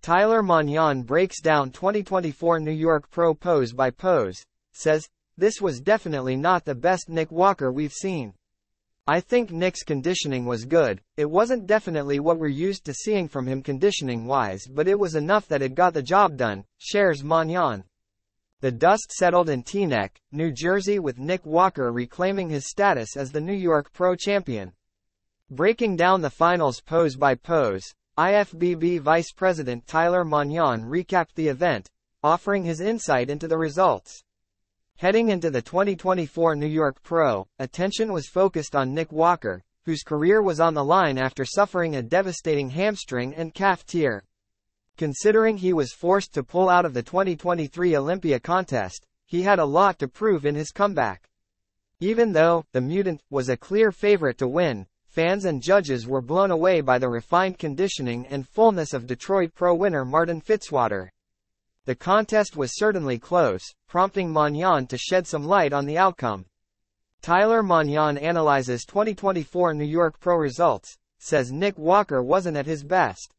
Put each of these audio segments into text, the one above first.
Tyler Mignon breaks down 2024 New York Pro pose by pose, says, "This was definitely not the best Nick Walker we've seen. I think Nick's conditioning was good. It wasn't definitely what we're used to seeing from him conditioning-wise, but it was enough that it got the job done," shares Mignon. The dust settled in Teaneck, New Jersey, with Nick Walker reclaiming his status as the New York Pro Champion. Breaking down the finals pose by pose, IFBB Vice President Tyler Mignon recapped the event, offering his insight into the results. Heading into the 2024 New York Pro, attention was focused on Nick Walker, whose career was on the line after suffering a devastating hamstring and calf tear. Considering he was forced to pull out of the 2023 Olympia contest, he had a lot to prove in his comeback. Even though the mutant was a clear favorite to win, fans and judges were blown away by the refined conditioning and fullness of Detroit Pro winner Martin Fitzwater. The contest was certainly close, prompting Mignon to shed some light on the outcome. Tyler Mignon analyzes 2024 New York Pro results, says Nick Walker wasn't at his best.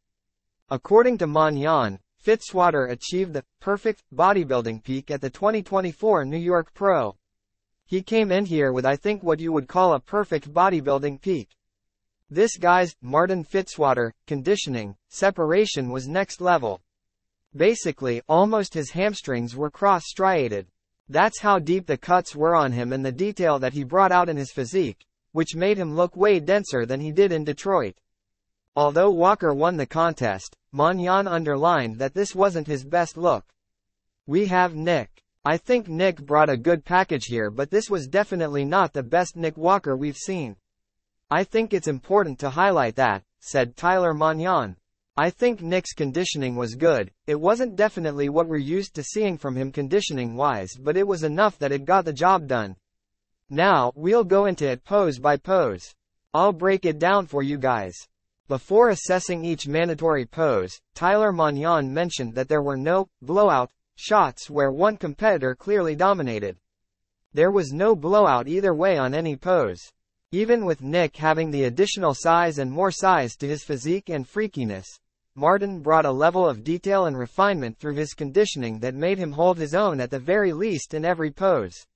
According to Mignon, Fitzwater achieved the perfect bodybuilding peak at the 2024 New York Pro. He came in here with, I think, what you would call a perfect bodybuilding peak. This guy's, Martin Fitzwater, conditioning, separation was next level. Basically, almost his hamstrings were cross-striated. That's how deep the cuts were on him and the detail that he brought out in his physique, which made him look way denser than he did in Detroit. Although Walker won the contest, Mignon underlined that this wasn't his best look. "We have Nick. I think Nick brought a good package here, but this was definitely not the best Nick Walker we've seen. I think it's important to highlight that," said Tyler Mignon. "I think Nick's conditioning was good. It wasn't definitely what we're used to seeing from him conditioning-wise, but it was enough that it got the job done. Now, we'll go into it pose by pose. I'll break it down for you guys." Before assessing each mandatory pose, Tyler Mignon mentioned that there were no blowout shots where one competitor clearly dominated. There was no blowout either way on any pose. Even with Nick having the additional size and more size to his physique and freakiness, Martin brought a level of detail and refinement through his conditioning that made him hold his own at the very least in every pose.